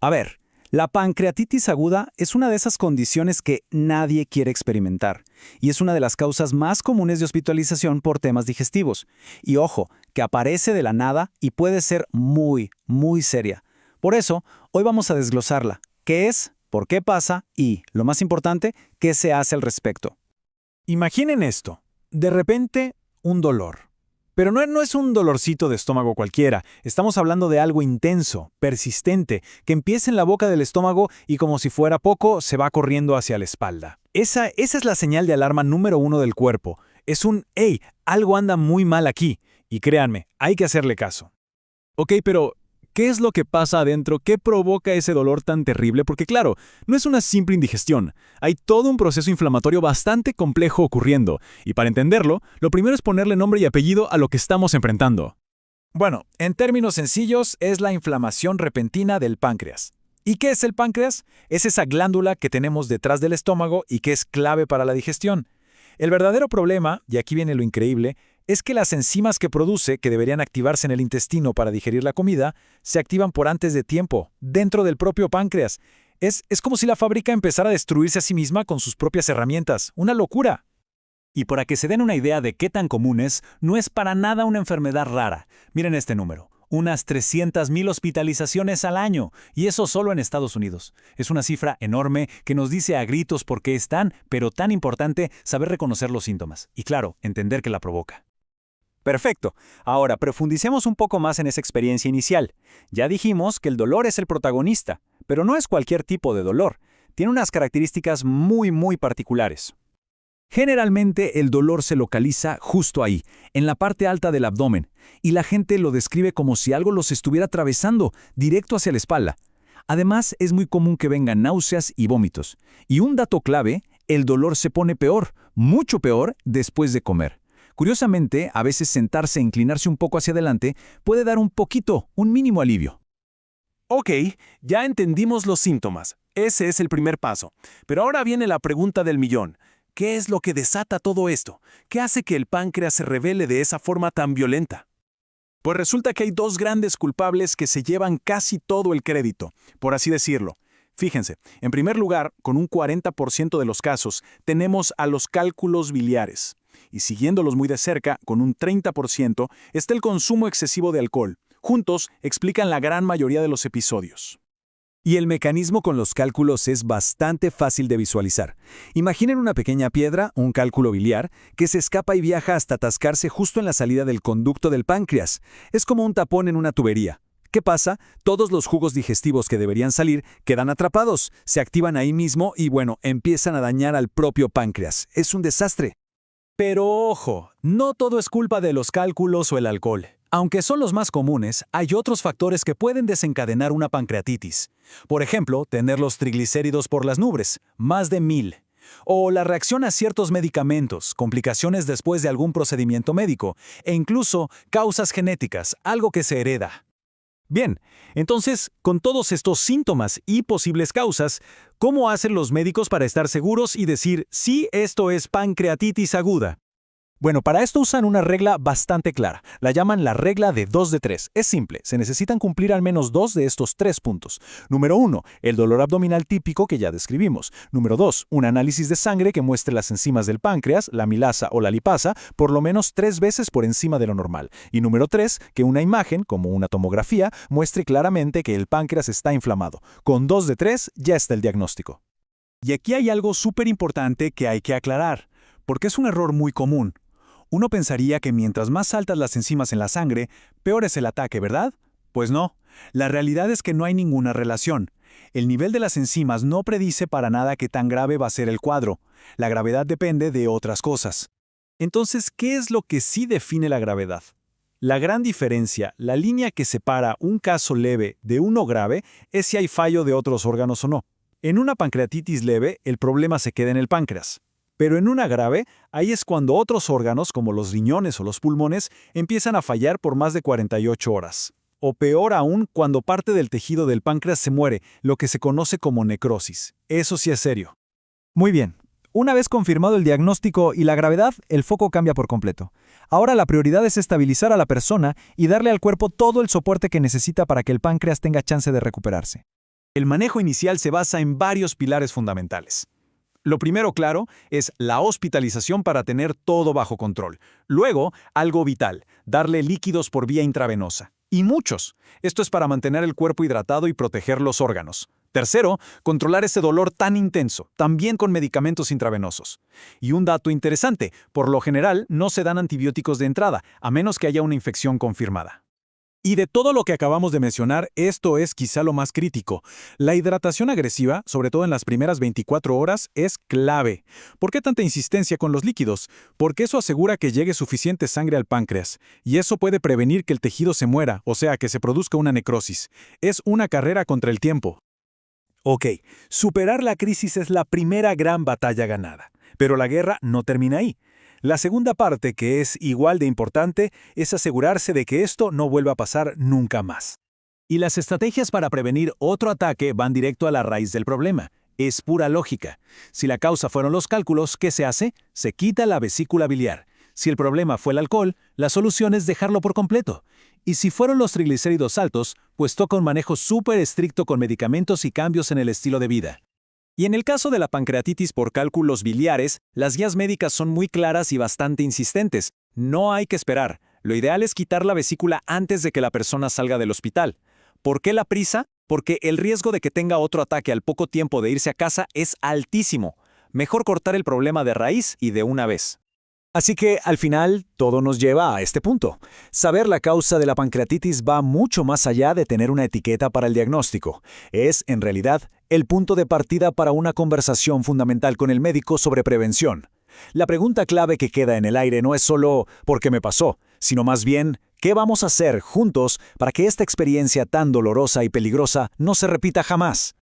A ver, la pancreatitis aguda es una de esas condiciones que nadie quiere experimentar y es una de las causas más comunes de hospitalización por temas digestivos. Y ojo, que aparece de la nada y puede ser muy, muy seria. Por eso, hoy vamos a desglosarla. ¿Qué es? ¿Por qué pasa? Y, lo más importante, ¿qué se hace al respecto? Imaginen esto. De repente, un dolor. Pero no es un dolorcito de estómago cualquiera. Estamos hablando de algo intenso, persistente, que empieza en la boca del estómago y como si fuera poco, se va corriendo hacia la espalda. Esa es la señal de alarma número 1 del cuerpo. Es un «Hey, algo anda muy mal aquí». Y créanme, hay que hacerle caso. Ok, pero ¿qué es lo que pasa adentro? ¿Qué provoca ese dolor tan terrible? Porque claro, no es una simple indigestión. Hay todo un proceso inflamatorio bastante complejo ocurriendo. Y para entenderlo, lo primero es ponerle nombre y apellido a lo que estamos enfrentando. Bueno, en términos sencillos, es la inflamación repentina del páncreas. ¿Y qué es el páncreas? Es esa glándula que tenemos detrás del estómago y que es clave para la digestión. El verdadero problema, y aquí viene lo increíble, es que las enzimas que produce, que deberían activarse en el intestino para digerir la comida, se activan por antes de tiempo, dentro del propio páncreas. Es como si la fábrica empezara a destruirse a sí misma con sus propias herramientas. ¡Una locura! Y para que se den una idea de qué tan común es, no es para nada una enfermedad rara. Miren este número. Unas 300,000 hospitalizaciones al año, y eso solo en Estados Unidos. Es una cifra enorme que nos dice a gritos por qué es tan, pero tan importante saber reconocer los síntomas. Y claro, entender qué la provoca. Perfecto. Ahora, profundicemos un poco más en esa experiencia inicial. Ya dijimos que el dolor es el protagonista, pero no es cualquier tipo de dolor. Tiene unas características muy particulares. Generalmente el dolor se localiza justo ahí, en la parte alta del abdomen, y la gente lo describe como si algo los estuviera atravesando, directo hacia la espalda. Además, es muy común que vengan náuseas y vómitos. Y un dato clave, el dolor se pone peor, mucho peor, después de comer. Curiosamente, a veces sentarse e inclinarse un poco hacia adelante puede dar un mínimo alivio. Ok, ya entendimos los síntomas. Ese es el primer paso. Pero ahora viene la pregunta del millón. ¿Qué es lo que desata todo esto? ¿Qué hace que el páncreas se revele de esa forma tan violenta? Pues resulta que hay dos grandes culpables que se llevan casi todo el crédito, por así decirlo. Fíjense, en primer lugar, con un 40% de los casos, tenemos a los cálculos biliares. Y siguiéndolos muy de cerca, con un 30%, está el consumo excesivo de alcohol. Juntos, explican la gran mayoría de los episodios. Y el mecanismo con los cálculos es bastante fácil de visualizar. Imaginen una pequeña piedra, un cálculo biliar, que se escapa y viaja hasta atascarse justo en la salida del conducto del páncreas. Es como un tapón en una tubería. ¿Qué pasa? Todos los jugos digestivos que deberían salir quedan atrapados, se activan ahí mismo y empiezan a dañar al propio páncreas. Es un desastre. Pero ojo, no todo es culpa de los cálculos o el alcohol. Aunque son los más comunes, hay otros factores que pueden desencadenar una pancreatitis. Por ejemplo, tener los triglicéridos por las nubes, más de 1000. O la reacción a ciertos medicamentos, complicaciones después de algún procedimiento médico, e incluso causas genéticas, algo que se hereda. Bien, entonces, con todos estos síntomas y posibles causas, ¿cómo hacen los médicos para estar seguros y decir sí, esto es pancreatitis aguda? Bueno, para esto usan una regla bastante clara. La llaman la regla de 2 de 3. Es simple, se necesitan cumplir al menos 2 de estos 3 puntos. Número 1, el dolor abdominal típico que ya describimos. Número 2, un análisis de sangre que muestre las enzimas del páncreas, la amilasa o la lipasa, por lo menos 3 veces por encima de lo normal. Y número 3, que una imagen, como una tomografía, muestre claramente que el páncreas está inflamado. Con 2 de 3 ya está el diagnóstico. Y aquí hay algo súper importante que hay que aclarar, porque es un error muy común. Uno pensaría que mientras más altas las enzimas en la sangre, peor es el ataque, ¿verdad? Pues no. La realidad es que no hay ninguna relación. El nivel de las enzimas no predice para nada qué tan grave va a ser el cuadro. La gravedad depende de otras cosas. Entonces, ¿qué es lo que sí define la gravedad? La gran diferencia, la línea que separa un caso leve de uno grave, es si hay fallo de otros órganos o no. En una pancreatitis leve, el problema se queda en el páncreas. Pero en una grave, ahí es cuando otros órganos, como los riñones o los pulmones, empiezan a fallar por más de 48 horas. O peor aún, cuando parte del tejido del páncreas se muere, lo que se conoce como necrosis. Eso sí es serio. Muy bien. Una vez confirmado el diagnóstico y la gravedad, el foco cambia por completo. Ahora la prioridad es estabilizar a la persona y darle al cuerpo todo el soporte que necesita para que el páncreas tenga chance de recuperarse. El manejo inicial se basa en varios pilares fundamentales. Lo primero, claro, es la hospitalización para tener todo bajo control. Luego, algo vital, darle líquidos por vía intravenosa. Y muchos. Esto es para mantener el cuerpo hidratado y proteger los órganos. Tercero, controlar ese dolor tan intenso, también con medicamentos intravenosos. Y un dato interesante, por lo general no se dan antibióticos de entrada, a menos que haya una infección confirmada. Y de todo lo que acabamos de mencionar, esto es quizá lo más crítico. La hidratación agresiva, sobre todo en las primeras 24 horas, es clave. ¿Por qué tanta insistencia con los líquidos? Porque eso asegura que llegue suficiente sangre al páncreas. Y eso puede prevenir que el tejido se muera, o sea, que se produzca una necrosis. Es una carrera contra el tiempo. Ok, superar la crisis es la primera gran batalla ganada. Pero la guerra no termina ahí. La segunda parte, que es igual de importante, es asegurarse de que esto no vuelva a pasar nunca más. Y las estrategias para prevenir otro ataque van directo a la raíz del problema. Es pura lógica. Si la causa fueron los cálculos, ¿qué se hace? Se quita la vesícula biliar. Si el problema fue el alcohol, la solución es dejarlo por completo. Y si fueron los triglicéridos altos, pues toca un manejo súper estricto con medicamentos y cambios en el estilo de vida. Y en el caso de la pancreatitis por cálculos biliares, las guías médicas son muy claras y bastante insistentes. No hay que esperar. Lo ideal es quitar la vesícula antes de que la persona salga del hospital. ¿Por qué la prisa? Porque el riesgo de que tenga otro ataque al poco tiempo de irse a casa es altísimo. Mejor cortar el problema de raíz y de una vez. Así que, al final, todo nos lleva a este punto. Saber la causa de la pancreatitis va mucho más allá de tener una etiqueta para el diagnóstico. Es, en realidad, el punto de partida para una conversación fundamental con el médico sobre prevención. La pregunta clave que queda en el aire no es solo ¿por qué me pasó?, sino más bien ¿qué vamos a hacer juntos para que esta experiencia tan dolorosa y peligrosa no se repita jamás?